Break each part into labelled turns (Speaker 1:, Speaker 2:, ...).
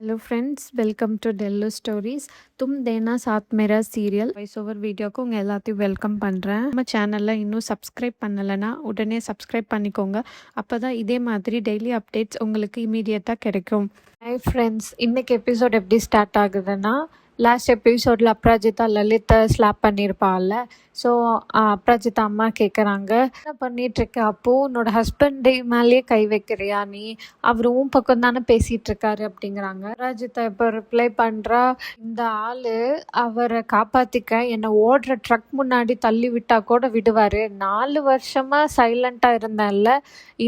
Speaker 1: Hello friends welcome to tell stories. தும் தேனா சாத் மேரா serial voice over வீடியோக்கு உங்கள் எல்லாத்தையும் வெல்கம் பண்ணுறேன். நம்ம சேனலில் இன்னும் சப்ஸ்கிரைப் பண்ணலைன்னா உடனே சப்ஸ்கிரைப் பண்ணிக்கோங்க. அப்போ தான் இதே மாதிரி டெய்லி அப்டேட்ஸ் உங்களுக்கு இமீடியட்டாக கிடைக்கும். ஹாய் ஃப்ரெண்ட்ஸ், இன்னைக்கு எபிசோட் எப்படி ஸ்டார்ட் ஆகுதுன்னா, லாஸ்ட் எபிசோடில் அப்ராஜிதா லலித்தை ஸ்லாப் பண்ணியிருப்பாள்ல. ஸோ அப்ராஜிதா அம்மா கேட்குறாங்க, என்ன பண்ணிகிட்ருக்க அப்போ உன்னோட ஹஸ்பண்டு மேலேயே கை வைக்கிறியா நீ, அவர் உன் பக்கம் தானே பேசிகிட்டு இருக்காரு அப்படிங்கிறாங்க. அப்ராஜிதா இப்போ ரிப்ளை பண்ணுறா, இந்த ஆள் அவரை காப்பாற்றிக்க என்னை ஓடுற ட்ரக் முன்னாடி தள்ளி விட்டா கூட விடுவார். 4 வருஷமாக சைலண்ட்டாக இருந்தேன்ல,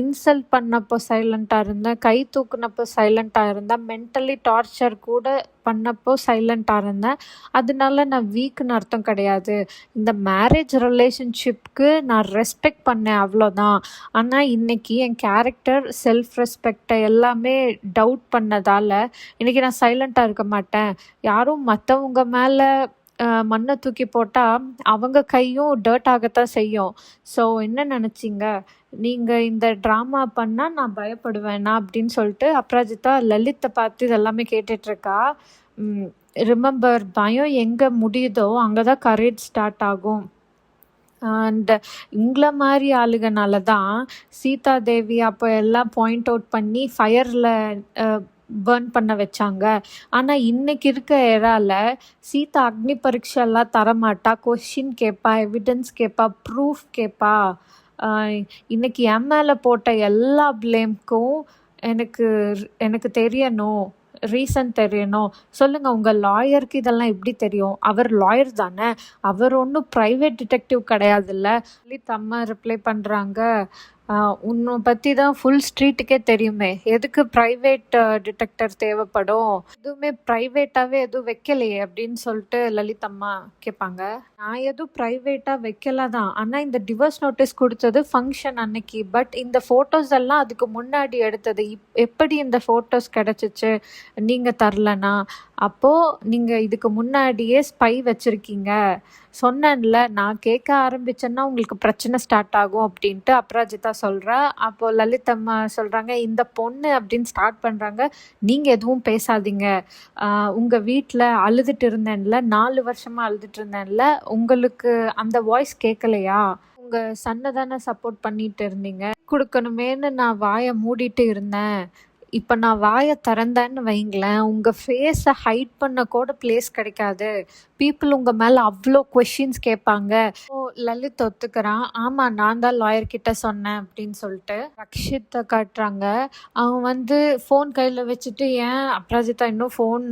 Speaker 1: இன்சல்ட் பண்ணப்போ சைலண்ட்டாக இருந்தேன், கை தூக்குனப்போ சைலண்ட்டாக இருந்தேன், மென்டலி டார்ச்சர் கூட பண்ணப்போ சைலண்ட்டாக இருந்தேன். அதனால நான் வீக்குன்னு அர்த்தம் கிடையாது. இந்த மேரேஜ் ரிலேஷன்ஷிப்க்கு நான் ரெஸ்பெக்ட் பண்ணேன், அவ்வளோதான். ஆனால் இன்னைக்கு என் கேரக்டர், செல்ஃப் ரெஸ்பெக்டை எல்லாமே டவுட் பண்ணதால் இன்னைக்கு நான் சைலண்ட்டாக இருக்க மாட்டேன். யாரும் மற்றவங்க மேலே மண்ணை தூக்கி போட்டால் அவங்க கையும் டர்ட் ஆகத்தான் செய்யும். ஸோ என்ன நினச்சிங்க, நீங்கள் இந்த ட்ராமா பண்ணால் நான் பயப்படுவேனா அப்படின்னு சொல்லிட்டு அப்ராஜிதா லலித்தை பார்த்து இதெல்லாமே கேட்டுட்ருக்கா. ரிமெம்பர், பயம் எங்கே முடியுதோ அங்கே தான் கரேஜ் ஸ்டார்ட் ஆகும். அண்ட் இங்களை மாதிரி ஆளுகனால தான் சீதா தேவி அப்போ எல்லாம் பாயிண்ட் அவுட் பண்ணி ஃபயரில் பர்ன் பண்ண வச்சாங்க. ஆனால் இன்னைக்கு இருக்க ஏரால சீதா அக்னி பரீட்சைலாம் தரமாட்டா, கொஷின் கேட்பா, எவிடன்ஸ் கேட்பா, ப்ரூஃப் கேட்பா. இன்னைக்கு என் மேலே போட்ட எல்லா ப்ளேம்க்கும் எனக்கு எனக்கு தெரியணும், ரீசன் தெரியணும். சொல்லுங்கள், உங்கள் லாயருக்கு இதெல்லாம் எப்படி தெரியும்? அவர் லாயர் தானே, அவர் ஒன்றும் ப்ரைவேட் டிடெக்டிவ் கிடையாதுல்ல. சொல்லி தம்மா ரிப்ளை பண்ணுறாங்க, உன்னை பற்றி தான் ஃபுல் ஸ்ட்ரீட்டுக்கே தெரியுமே, எதுக்கு ப்ரைவேட் டிடெக்டர் தேவைப்படும்? எதுவுமே ப்ரைவேட்டாகவே எதுவும் வைக்கலையே அப்படின்னு சொல்லிட்டு லலிதம்மா கேட்பாங்க. நான் எதுவும் ப்ரைவேட்டாக வைக்கல தான், ஆனால் இந்த டிவோர்ஸ் நோட்டீஸ் கொடுத்தது ஃபங்க்ஷன் அன்னைக்கு. பட் இந்த ஃபோட்டோஸ் எல்லாம் அதுக்கு முன்னாடி எடுத்தது. எப்படி இந்த ஃபோட்டோஸ் கிடச்சிச்சு நீங்கள் தரலனா? அப்போது நீங்கள் இதுக்கு முன்னாடியே ஸ்பை வச்சுருக்கீங்க. சொன்னேன்ல, நான் கேட்க ஆரம்பிச்சேன்னா உங்களுக்கு பிரச்சனை ஸ்டார்ட் ஆகும் அப்படின்ட்டு அப்ராஜிதா சொல்கிறா. அப்போது லலிதம்மா சொல்கிறாங்க, இந்த பொண்ணு அப்படின்னு ஸ்டார்ட் பண்ணுறாங்க. நீங்கள் எதுவும் பேசாதீங்க, உங்கள் வீட்டில் அழுதுட்டு இருந்தேன்ல, 4 வருஷமாக அழுதுட்டு இருந்தேன்ல, உங்களுக்கு அந்த வாய்ஸ் கேட்கலையா? உங்கள் சன்னை தானே சப்போர்ட் பண்ணிட்டு இருந்தீங்க, கொடுக்கணுமேன்னு நான் வாயை மூடிட்டு இருந்தேன். இப்போ நான் வாயை திறந்தேன்னு வைங்களேன், உங்கள் ஃபேஸை ஹைட் பண்ண கூட பிளேஸ் கிடைக்காது. பீப்புள் உங்கள் மேலே அவ்வளோ கொஷின்ஸ் கேட்பாங்க. ஓ, லலித் ஒத்துக்கிறான், ஆமாம் நான் தான் லாயர்கிட்ட சொன்னேன் அப்படின்னு சொல்லிட்டு. ரக்ஷித்தை காட்டுறாங்க. அவன் ஃபோன் கையில் வச்சுட்டு, ஏன் அப்ராஜிதா இன்னும் ஃபோன்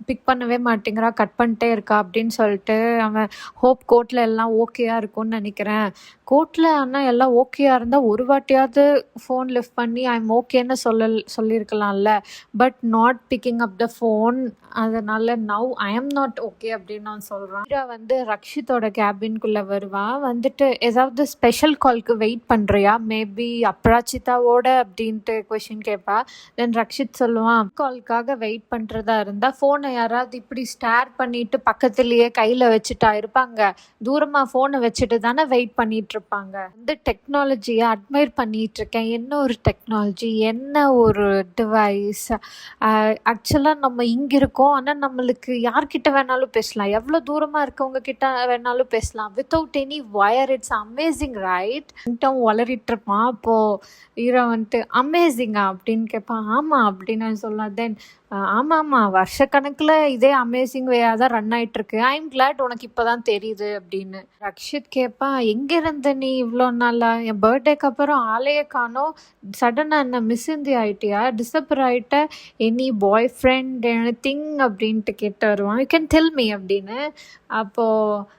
Speaker 1: பிக் பண்ணவே மாட்டேங்கிறா, கட் பண்ணிட்டே இருக்கா அப்படின்னு சொல்லிட்டு அவன் ஹோப் கோர்ட்டில் எல்லாம் ஓகேயா இருக்கும்னு நினைக்கிறேன். கோர்ட்டில் ஆனால் எல்லாம் ஓகேயா இருந்தால் ஒரு வாட்டியாவது ஃபோன் லிஃப்ட் பண்ணி ஐம் ஓகேன்னு சொல்லியிருக்கலாம்ல. But not picking up the phone, அதனால் now I am not okay அப்படின்னு அவன் சொல்கிறான். மீரா ரக்ஷித்தோட கேபின்குள்ளே வருவான். ஏதாவது ஸ்பெஷல் கால்க்கு வெயிட் பண்ணுறியா, மேபி அப்ராஜிதாவோட அப்படின்ட்டு கொஷின் கேட்பா. தென் ரக்ஷித் சொல்லுவான், கால்க்காக வெயிட் பண்ணுறதா இருந்தால் ஃபோனை யாராவது இப்படி ஸ்டேர் பண்ணிட்டு பக்கத்துலேயே கையில் வச்சுட்டா இருப்பாங்க, தூரமாக ஃபோனை வச்சுட்டு தானே வெயிட் பண்ணிட்டு இருப்பாங்க. டெக்னாலஜியை அட்மையர் பண்ணிட்டு இருக்கேன். என்ன ஒரு டெக்னாலஜி, என்ன ஒரு டிவைஸ். ஆக்சுவலாக நம்ம இங்கே இருக்கோம், ஆனால் நம்மளுக்கு யார்கிட்ட வேணாலும் பேசலாம், எவ்வளோ தூரமாக இருக்கவங்க கிட்ட வேணாலும் பேசலாம், without any wire. It's amazing right? வளரிட்டு இருப்பான். அப்போது ஹீரோ அமேசிங்கா அப்படின்னு கேட்பான். ஆமாம் அப்படின்னு சொல்லலாம். தென் ஆமாம் வருஷக்கணக்கில் இதே அமேசிங் வேயாக தான் ரன் ஆகிட்டுருக்கு. ஐ எம் கிளாட் உனக்கு இப்போ தான் தெரியுது அப்படின்னு. ரக்ஷித் கேட்பான், எங்கே இருந்த நீ இவ்வளோ நாளா? என் பர்த்டேக்கு அப்புறம் ஆளையே காணோம், சடனாக என்ன மிஸ் இந்தியா ஆகிட்டியா, டிசப்பர் ஆகிட்ட, எனி பாய் ஃப்ரெண்ட் எனிதிங் அப்படின்ட்டு கேட்டு வருவான். யூ கேன் டெல் மீ அப்படின்னு. அப்போது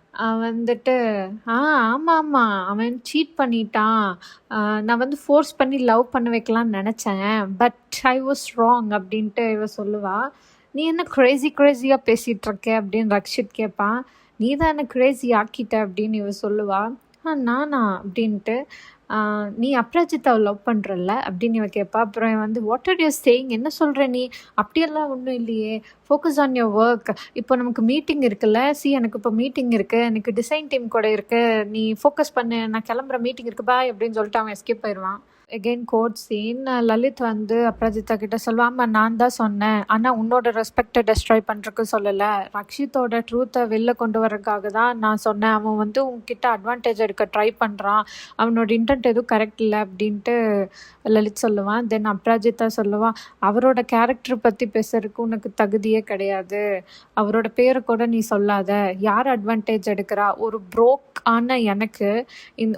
Speaker 1: ஆமாம் அவன் சீட் பண்ணிட்டான், நான் ஃபோர்ஸ் பண்ணி லவ் பண்ண வைக்கலான்னு நினச்சேன், பட் ஐ வாஸ் ராங் அப்படின்ட்டு இவ சொல்லுவா. நீ என்ன க்ரேஸியாக பேசிகிட்டு இருக்க அப்படின்னு ரக்ஷித் கேட்பான். நீ தான் என்ன க்ரேஸி ஆக்கிட்ட அப்படின்னு இவ சொல்லுவா. நானா அப்படின்ட்டு. நீ அப்ராஜிதாவை லவ் பண்ணுறல்ல அப்படின்னு இவன் கேட்பா. அப்புறம் வாட் ஆர் யூ சேயிங், என்ன சொல்கிற நீ? அப்படியெல்லாம் ஒன்றும் இல்லையே, ஃபோக்கஸ் ஆன் யுவர் ஒர்க். இப்போ நமக்கு மீட்டிங் இருக்குல்ல, எனக்கு இப்போ மீட்டிங் இருக்குது, எனக்கு டிசைன் டீம் கூட இருக்குது, நீ ஃபோக்கஸ் பண்ணு, நான் கிளம்புற மீட்டிங் இருக்குது பாய் அப்படின்னு சொல்லிட்டு அவன் எஸ்கேப் ஆயிடுவான். Again court scene. லலித் வந்து அபராஜிதா கிட்ட சொல்லுவான், ஆமா நான் தான் சொன்னேன், ஆனால் உன்னோட ரெஸ்பெக்டை டெஸ்ட்ராய் பண்ணுறதுக்கு சொல்லலை, ரக்ஷித்தோட ட்ரூத்தை வெளில கொண்டு வரதுக்காக தான் நான் சொன்னேன், அவன் வந்து உங்ககிட்ட அட்வான்டேஜ் எடுக்க ட்ரை பண்ணுறான், அவனோட இன்டென்ட் எதுவும் கரெக்ட் இல்லை அப்படின்ட்டு லலித் சொல்லுவான். தென் அபராஜிதா சொல்லுவான், அவரோட கேரக்டர் பற்றி பேசுறதுக்கு உனக்கு தகுதியே கிடையாது, அவரோட பேரை கூட நீ சொல்லாத, யார் அட்வான்டேஜ் எடுக்கிறா, ஒரு ப்ரோக் ஆன எனக்கு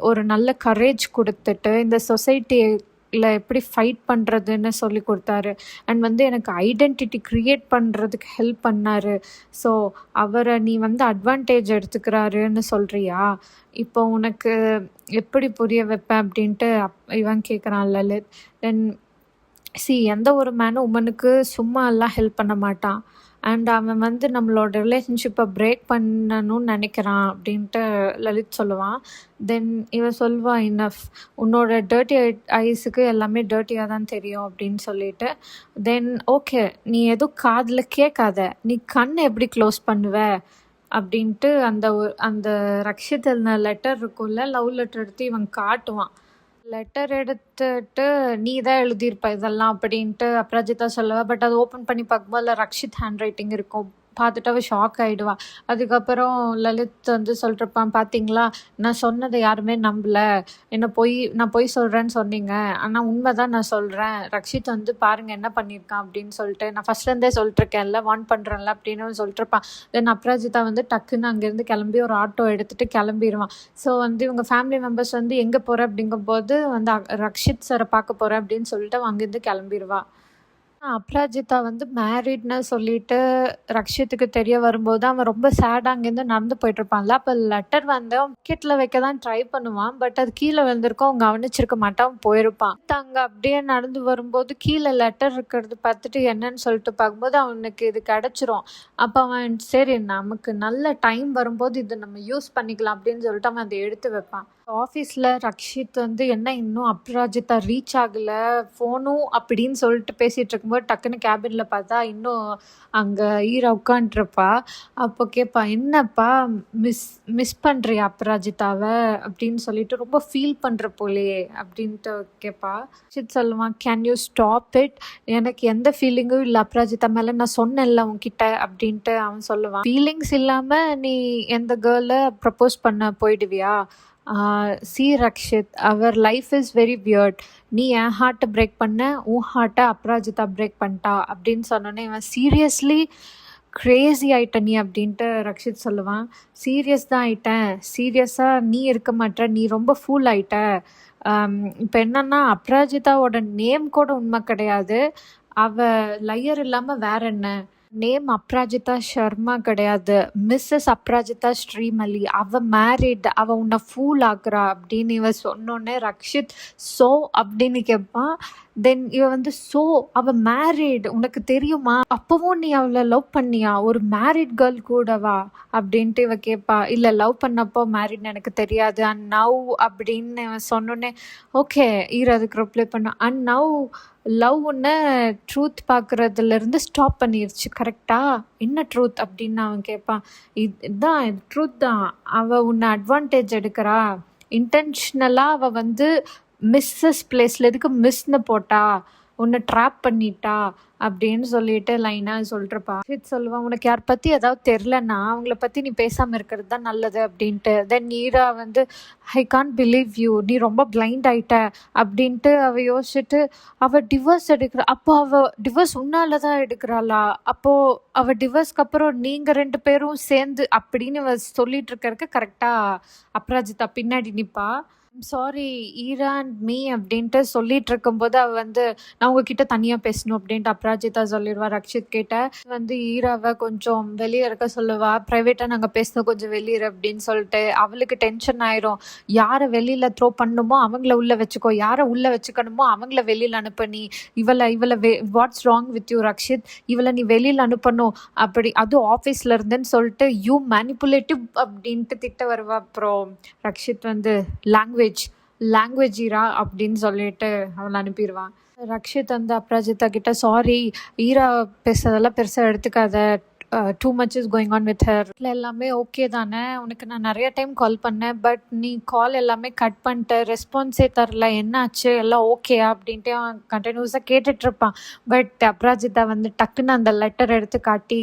Speaker 1: ஒரு நல்ல கரேஜ் கொடுத்துட்டு இந்த சொசைட்டியில் எப்படி ஃபைட் பண்ணுறதுன்னு சொல்லி கொடுத்தாரு, அண்ட் வந்து எனக்கு ஐடென்டிட்டி க்ரியேட் பண்ணுறதுக்கு ஹெல்ப் பண்ணார். ஸோ அவரை நீ வந்து அட்வான்டேஜ் எடுத்துக்கிறாருன்னு சொல்கிறியா, இப்போ உனக்கு எப்படி புரிய வைப்பேன் அப்படின்ட்டு இவன் கேட்குறான் லலித். தென் எந்த ஒரு மேனும் உமனுக்கு சும்மா எல்லாம் ஹெல்ப் பண்ண மாட்டான், அண்ட் அவன் வந்து நம்மளோட ரிலேஷன்ஷிப்பை பிரேக் பண்ணணும்னு நினைக்கிறான் அப்படின்ட்டு லலித் சொல்லுவான். தென் இவன் சொல்லுவான், இனஃப், உன்னோட டர்ட்டி ஐஸுக்கு எல்லாமே டர்ட்டியாக தான் தெரியும் அப்படின்னு சொல்லிட்டு. தென் ஓகே, நீ எதுவும் காதில் கேட்காத, நீ கண்ணை எப்படி க்ளோஸ் பண்ணுவ அப்படின்ட்டு அந்த ரக்ஷித் எழுதின லெட்டர் இருக்கும்ல, லவ் லெட்டர் எடுத்து இவன் காட்டுவான். லெட்டர் எடுத்துட்டு நீ தான் எழுதியிருப்ப இதெல்லாம் அப்படின்ட்டு அபராஜிதா சொல்லுவா. பட் அது ஓப்பன் பண்ணி பார்க்கும்போது ரக்ஷித் ஹேண்ட் ரைட்டிங் இருக்கும். பார்த்துட்டு அவள் ஷாக் ஆகிடுவா. அதுக்கப்புறம் லலித் வந்து சொல்லிருப்பான், பார்த்தீங்களா நான் சொன்னதை யாருமே நம்பலை, நான் பொய் சொல்கிறேன்னு சொன்னீங்க, ஆனால் உண்மை தான் நான் சொல்கிறேன், ரக்ஷித் வந்து பாருங்கள் என்ன பண்ணியிருக்கான் அப்படின்னு சொல்லிட்டு நான் ஃபஸ்ட்லேருந்தே சொல்லிட்டுருக்கேன்ல, வார்ன் பண்ணுறேன்ல அப்படின்னு சொல்லிட்டுருப்பான். தென் அபராஜிதா வந்து டக்குன்னு அங்கேருந்து கிளம்பி ஒரு ஆட்டோ எடுத்துகிட்டு கிளம்பிடுவான். ஸோ வந்து இவங்க ஃபேமிலி மெம்பர்ஸ் வந்து எங்கே போகிற அப்படிங்கும்போது வந்து ரக்ஷித் சாரை பார்க்க போகிறேன் அப்படின்னு சொல்லிட்டு அவன் அங்கேருந்து கிளம்பிடுவா. அபராஜிதா வந்து மேரிட்னு சொல்லிட்டு ரக்ஷித்துக்கு தெரிய வரும்போது அவன் ரொம்ப சேடாக அங்கேருந்து நடந்து போயிட்டுருப்பான்ல. அப்போ லெட்டர் வந்து அவன் பாக்கெட்டில் வைக்க தான் ட்ரை பண்ணுவான். பட் அது கீழே விழுந்திருக்கும், அவன் கவனிச்சிருக்க மாட்டான், போயிருப்பான். அங்கே அப்படியே நடந்து வரும்போது கீழே லெட்டர் இருக்கிறது பார்த்துட்டு என்னன்னு சொல்லிட்டு பார்க்கும்போது அவனுக்கு இது கிடச்சிரும். அப்போ அவன் சரி நமக்கு நல்ல டைம் வரும்போது இது நம்ம யூஸ் பண்ணிக்கலாம் அப்படின்னு சொல்லிட்டு அவன் அதை எடுத்து வைப்பான். ஆஃபீஸில் ரக்ஷித் வந்து என்ன இன்னும் அபராஜிதா ரீச் ஆகலை ஃபோனும் அப்படின்னு சொல்லிட்டு பேசிகிட்டு இருக்கும்போது டக்குன்னு கேபினில் பார்த்தா இன்னும் அங்கே ஈரா உட்காண்ட்ருப்பா. அப்போ கேட்பா, என்னப்பா மிஸ் பண்ணுறியா அபராஜிதாவை அப்படின்னு சொல்லிட்டு ரொம்ப ஃபீல் பண்ணுற போலையே அப்படின்ட்டு கேட்பா. ரக்ஷித் சொல்லுவான், கேன் யூ ஸ்டாப் இட், எனக்கு எந்த ஃபீலிங்கும் இல்லை அபராஜிதா மேலே, நான் சொன்னேன்ல உன்கிட்ட அப்படின்ட்டு அவன் சொல்லுவான். ஃபீலிங்ஸ் இல்லாமல் நீ எந்த கேர்ளை ப்ரப்போஸ் பண்ண போயிடுவியா? ரக்ஷித், அவர் லைஃப் இஸ் வெரி வியர்ட், நீ என் ஹார்ட்டை பிரேக் பண்ண, உன் ஹார்ட்டை அபராஜிதா பிரேக் பண்ணிட்டா அப்படின்னு சொன்னோன்னே இவன் சீரியஸ்லி க்ரேஸி ஆகிட்ட நீ அப்படின்ட்டு ரக்ஷித் சொல்லுவான். சீரியஸ் தான் ஆகிட்டேன், சீரியஸாக நீ இருக்க மாட்ட, நீ ரொம்ப ஃபூல் ஆகிட்ட. இப்போ என்னன்னா அபராஜிதாவோட நேம் கூட உண்மை கிடையாது, அவள் லையர் இல்லாமல் வேற என்ன, நேம் அபராஜிதா சர்மா கிடையாது, மிஸ்ஸஸ் அபராஜிதா ஸ்ரீமலி, அவள் மேரிட், அவள் உன்னை ஃபூல் ஆக்குறா அப்படின்னு இவ சொன்னோன்னே ரக்ஷித் ஸோ அப்படின்னு கேட்பான். தென் இவ வந்து ஸோ அவள் மேரிட் உனக்கு தெரியுமா, அப்போவும் நீ அவளை லவ் பண்ணியா, ஒரு மேரிட் கேர்ள் கூடவா அப்படின்ட்டு இவ கேட்பா. இல்லை லவ் பண்ணப்போ மேரிட்னு எனக்கு தெரியாது, அண்ட் நவ் அப்படின்னு இவன் சொன்னோன்னே ஓகே அதுக்கு ரிப்ளை பண்ண, அண்ட் நவ் லவ் உன்னை ட்ரூத் பார்க்குறதுலேருந்து ஸ்டாப் பண்ணிருச்சு கரெக்டா, என்ன ட்ரூத் அப்படின்னு அவன் கேட்பான். இதுதான் ட்ரூத் தான், அவள் உன்னை அட்வான்டேஜ் எடுக்கிறா, இன்டென்ஷனலாக அவள் வந்து மிஸ்ஸஸ் பிளேஸில் எதுக்கு மிஸ்ன்னு போட்டா, உன்னை ட்ராப் பண்ணிட்டா அப்படின்னு சொல்லிட்டு லைனாக சொல்லிருப்பா. சொல்லுவான், உனக்கு யார் பற்றி ஏதாவது தெரிலன்னா அவங்கள பற்றி நீ பேசாமல் இருக்கிறது தான் நல்லது அப்படின்ட்டு. தென் ஈரா வந்து ஐ கான்ட் பிலீவ் யூ, நீ ரொம்ப பிளைண்ட் ஆகிட்ட அப்படின்ட்டு அவள் யோசிச்சுட்டு அவள் டிவோர்ஸ் எடுக்கிறா. அப்போ அவள் டிவோர்ஸ் உன்னால தான் எடுக்கிறாளா, அப்போது அவள் டிவோர்ஸ்க்கு அப்புறம் நீங்கள் 2 பேரும் சேர்ந்து அப்படின்னு சொல்லிட்டு இருக்கறதுக்கு கரெக்டாக அபராஜிதா பின்னாடி நிற்பா. சாரி ஈரா அண்ட் மீ அப்படின்ட்டு சொல்லிட்டு இருக்கும்போது அவள் வந்து நான் உங்ககிட்ட தனியாக பேசணும் அப்படின்ட்டு அபராஜிதா சொல்லிடுவா. ரக்ஷித் கிட்ட வந்து ஈராவை கொஞ்சம் வெளியே இருக்க சொல்லுவா, ப்ரைவேட்டாக நாங்கள் பேசணும் கொஞ்சம் வெளியே அப்படின்னு சொல்லிட்டு. அவளுக்கு டென்ஷன் ஆயிரும், யாரை வெளியில் த்ரோ பண்ணணுமோ அவங்கள உள்ளே வச்சுக்கோ, யாரை உள்ளே வச்சுக்கணுமோ அவங்கள வெளியில் அனுப்ப, நீ இவளை what's wrong with you Rakshit, இவளை நீ வெளியில் அனுப்பணும் அப்படி, அதுவும் ஆஃபீஸில் இருந்துன்னு சொல்லிட்டு யூ மேனிப்புலேட்டிவ் அப்படின்ட்டு திட்ட வருவா. அப்புறம் ரக்ஷித் வந்து லாங்குவேஜ் ஈரா அப்படின்னு சொல்லிட்டு அவளை அனுப்பிடுவான். ரக்ஷித் வந்து அபராஜிதா கிட்ட சாரி ஈரா பேசுறதெல்லாம் பெருசாக எடுத்துக்காத, too much is going on with her. எல்லாமே ஓகே தானே, உனக்கு நான் நிறைய டைம் கால் பண்ணேன், பட் நீ கால் எல்லாமே கட் பண்ணிட்ட, ரெஸ்பான்ஸே தரல, என்னாச்சு, எல்லாம் ஓகேயா அப்படின்ட்டு அவன் கண்டினியூஸாக கேட்டுட்ருப்பான். பட் அப்ராஜிதா வந்து டக்குன்னு அந்த லெட்டர் எடுத்து காட்டி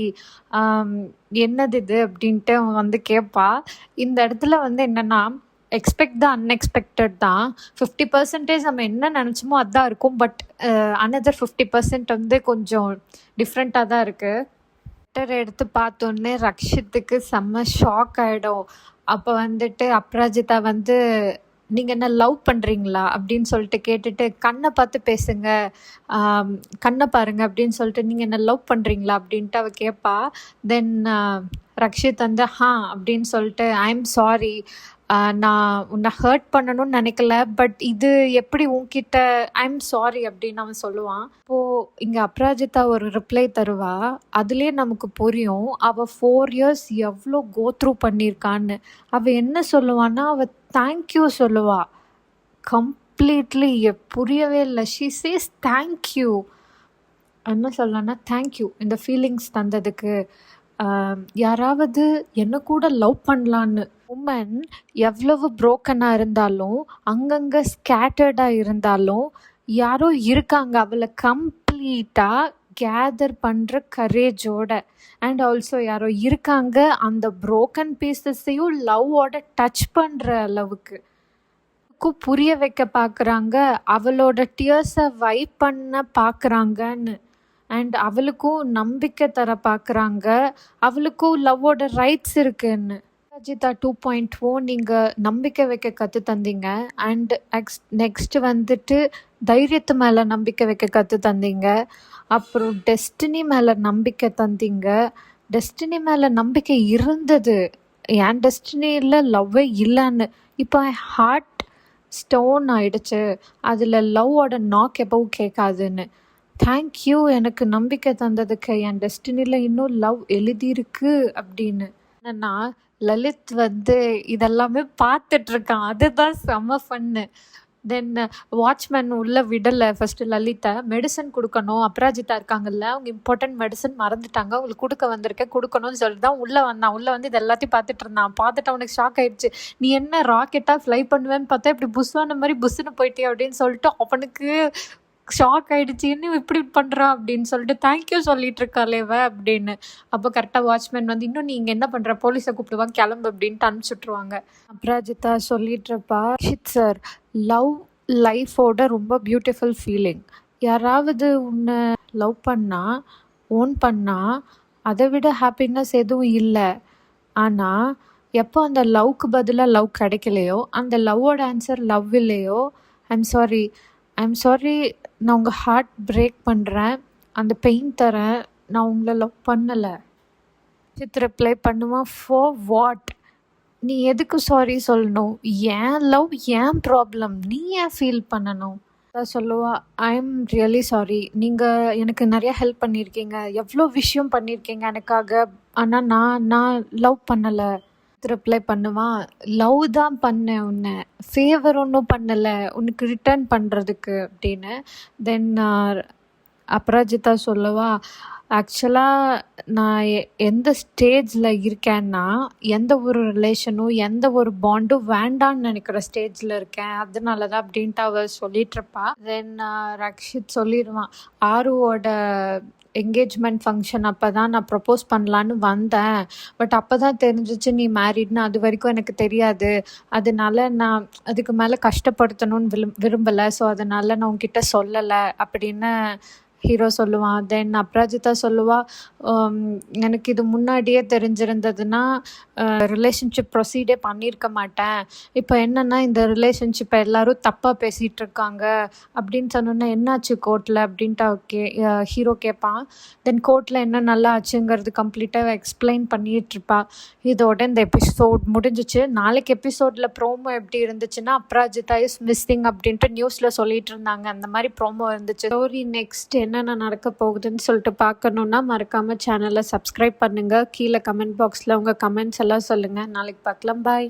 Speaker 1: என்னது இது அப்படின்ட்டு அவன் வந்து கேட்பா. இந்த இடத்துல வந்து என்னென்னா, எக்ஸ்பெக்ட் த அன்எக்ஸ்பெக்டட் தான். 50% நம்ம என்ன நினச்சோமோ அதுதான் இருக்கும். பட் அனதர் 50% வந்து கொஞ்சம் டிஃப்ரெண்ட்டாக தான் இருக்குது. லெட்டர் எடுத்து பார்த்தோன்னே ரக்ஷித்துக்கு செம்ம ஷாக் ஆகிடும். அப்போ வந்துட்டு அப்ராஜிதா வந்து நீங்கள் என்ன லவ் பண்ணுறீங்களா அப்படின்னு சொல்லிட்டு கேட்டுட்டு, கண்ணை பார்த்து பேசுங்க, கண்ணை பாருங்க அப்படின்னு சொல்லிட்டு, நீங்கள் என்ன லவ் பண்ணுறீங்களா அப்படின்ட்டு அவள் கேட்பா. தென் ரக்ஷித் வந்து அப்படின்னு சொல்லிட்டு, ஐ எம் சாரி, நான் உன்னை ஹர்ட் பண்ணணும்னு நினைக்கல, பட் இது எப்படி உன்கிட்ட ஐ எம் சாரி அப்படின்னு அவன் சொல்லுவான். இப்போது இங்கே அப்ராஜிதா ஒரு ரிப்ளை தருவா. அதுலேயே நமக்கு புரியும் அவள் 4 years எவ்வளோ கோத்ரூ பண்ணியிருக்கான்னு. அவள் என்ன சொல்லுவான்னா, அவள் தேங்க்யூ சொல்லுவா. கம்ப்ளீட்லி புரியவே இல்லை. She chase thank you. என்ன சொல்லலான்னா, தேங்க்யூ இந்த ஃபீலிங்ஸ் தந்ததுக்கு. யாராவது என்ன கூட லவ் பண்ணலான்னு. உமன் எவ்வளவு புரோக்கனாக இருந்தாலும், அங்கங்கே ஸ்கேட்டர்டாக இருந்தாலும், யாரோ இருக்காங்க அவளை கம்ப்ளீட்டாக கேதர் பண்ணுற கரேஜோட. அண்ட் ஆல்சோ யாரோ இருக்காங்க அந்த புரோக்கன் பீசஸையும் லவ்வோட டச் பண்ணுற அளவுக்கு புரிய வைக்க பார்க்குறாங்க, அவளோட டியர்ஸை வைப் பண்ண பார்க்குறாங்கன்னு. அண்ட் அவளுக்கும் நம்பிக்கை தர பார்க்குறாங்க, அவளுக்கும் லவ்வோட ரைட்ஸ் இருக்குன்னு. அப்ராஜிதா 2.0 நீங்கள் நம்பிக்கை வைக்க கற்று தந்தீங்க. அண்ட் நெக்ஸ்ட்டு வந்துட்டு தைரியத்து மேலே நம்பிக்கை வைக்க கற்று தந்தீங்க. அப்புறம் டெஸ்டினி மேலே நம்பிக்கை தந்தீங்க. டெஸ்டினி மேலே நம்பிக்கை இருந்தது, என் டெஸ்டினியில் லவ்வே இல்லைன்னு. இப்போ ஹார்ட் ஸ்டோன் ஆயிடுச்சு, அதில் லவ்வோட நாக் எப்பவும் கேட்காதுன்னு. தேங்க்யூ எனக்கு நம்பிக்கை தந்ததுக்கு, என் டெஸ்டினியில் இன்னும் லவ் எழுதியிருக்கு அப்படின்னு. என்னன்னா லலித் வந்து இதெல்லாமே பார்த்துட்ருக்கான், அதுதான் செம்ம ஃபன்னு. தென் வாட்ச்மேன் உள்ளே விடலை ஃபஸ்ட்டு லலித்தை. மெடிசன் கொடுக்கணும், அப்ராஜிதா இருக்காங்கல்ல, அவங்க இம்பார்ட்டன்ட் மெடிசன் மறந்துட்டாங்க, அவங்களுக்கு கொடுக்க வந்திருக்கேன், கொடுக்கணும்னு சொல்லிட்டு தான் உள்ளே வந்தான். உள்ளே வந்து இது எல்லாத்தையும் பார்த்துட்டு இருந்தான். பார்த்துட்டு அவனுக்கு ஷாக் ஆகிடுச்சு. நீ என்ன ராக்கெட்டாக ஃப்ளை பண்ணுவேன்னு பார்த்தா இப்படி புஷ்வான மாதிரி புஷ்ஷுன்னு போயிட்டே அப்படின்னு சொல்லிட்டு அவனுக்கு ஷாக் ஆகிடுச்சு. என்ன இப்படி பண்ணுறான் அப்படின்னு சொல்லிட்டு, தேங்க்யூ சொல்லிட்டு இருக்காளேவ அப்படின்னு. அப்போ கரெக்டாக வாட்ச்மேன் வந்து, இன்னும் நீங்கள் என்ன பண்ணுற, போலீஸை கூப்பிடுவாங்க, கிளம்பு அப்படின்ட்டு அனுப்பிச்சுட்ருவாங்க. அப்ராஜிதா சொல்லிட்டுருப்பா, ஷித் சார், லவ் லைஃபோட ரொம்ப பியூட்டிஃபுல் ஃபீலிங். யாராவது உன்னை லவ் பண்ணால், ஓன் பண்ணால், அதை விட ஹாப்பினஸ் எதுவும் இல்லை. ஆனால் எப்போ அந்த லவ்க்கு பதிலாக லவ் கிடைக்கலையோ, அந்த லவ்வோட ஆன்சர் லவ் இல்லையோ, ஐம் சாரி, நான் உங்கள் ஹார்ட் பிரேக் பண்ணுறேன், அந்த பெயின் தரேன், நான் உங்களை லவ் பண்ணலை. சித் ரிப்ளை பண்ணுவான், ஃபார் வாட்? நீ எதுக்கு சாரி சொல்லணும்? ஏன் லவ் ஏன் ப்ராப்ளம், நீ ஏன் ஃபீல் பண்ணணும்? சொல்லுவா, ஐ எம் ரியலி சாரி, நீங்கள் எனக்கு நிறையா ஹெல்ப் பண்ணியிருக்கீங்க, எவ்வளோ விஷயம் பண்ணியிருக்கீங்க எனக்காக, ஆனால் நான் லவ் பண்ணலை. ரிப்ளை பண்ணுவான், லவ் தான் பண்ணேன், உன்னை ஃபேவர் ஒன்றும் பண்ணலை உனக்கு ரிட்டர்ன் பண்ணுறதுக்கு அப்படின்னு. தென் அப்ராஜிதா சொல்லுவா, ஆக்சுவலாக நான் எந்த ஸ்டேஜில் இருக்கேன்னா, எந்த ஒரு ரிலேஷனும் எந்த ஒரு பாண்டும் வேண்டான்னு நினைக்கிற ஸ்டேஜில் இருக்கேன், அதனால தான் அப்படின்ட்டு அவள் சொல்லிகிட்ருப்பா. தென் ரக்ஷித் சொல்லிடுவான், ஆருவோட என்கேஜ்மெண்ட் ஃபங்க்ஷன் அப்போ தான் நான் ப்ரப்போஸ் பண்ணலான்னு வந்தேன், பட் அப்போ தான் தெரிஞ்சிச்சு நீ மேரிட்னு, அது வரைக்கும் எனக்கு தெரியாது, அதனால நான் அதுக்கு மேலே கஷ்டப்படுத்தணும்னு விரும்பலை, ஸோ அதனால் நான் உன்கிட்ட சொல்லலை அப்படின்னு ஹீரோ சொல்லுவான். தென் அப்ராஜிதா சொல்லுவா, எனக்கு இது முன்னாடியே தெரிஞ்சிருந்ததுன்னா ரிலேஷன்ஷிப் ப்ரொசீடே பண்ணியிருக்க மாட்டேன், இப்போ என்னென்னா இந்த ரிலேஷன்ஷிப்பை எல்லோரும் தப்பாக பேசிகிட்டு இருக்காங்க அப்படின்னு சொன்னோன்னா என்னாச்சு கோர்ட்டில் அப்படின்ட்டு ஹீரோ கேட்பான். தென் கோர்ட்டில் என்ன நல்லா ஆச்சுங்கிறது கம்ப்ளீட்டாக எக்ஸ்பிளைன் பண்ணிகிட்ருப்பா. இதோட இந்த எபிசோட் முடிஞ்சிச்சு. நாளைக்கு எபிசோடில் ப்ரோமோ எப்படி இருந்துச்சுன்னா, அப்ராஜிதா இஸ் மிஸ்ஸிங் அப்படின்ட்டு நியூஸில் சொல்லிட்டு இருந்தாங்க, அந்த மாதிரி ப்ரோமோ இருந்துச்சு. ஸ்டோரி நெக்ஸ்ட் என்னென்ன நடக்க போகுதுன்னு சொல்லிட்டு பார்க்கணுன்னா மறக்காமல் சேனலை சப்ஸ்கிரைப் பண்ணுங்கள். கீழே கமெண்ட் பாக்ஸில் உங்கள் கமெண்ட்ஸ் எல்லாம் சொல்லுங்கள். நாளைக்கு பார்க்கலாம். பாய்.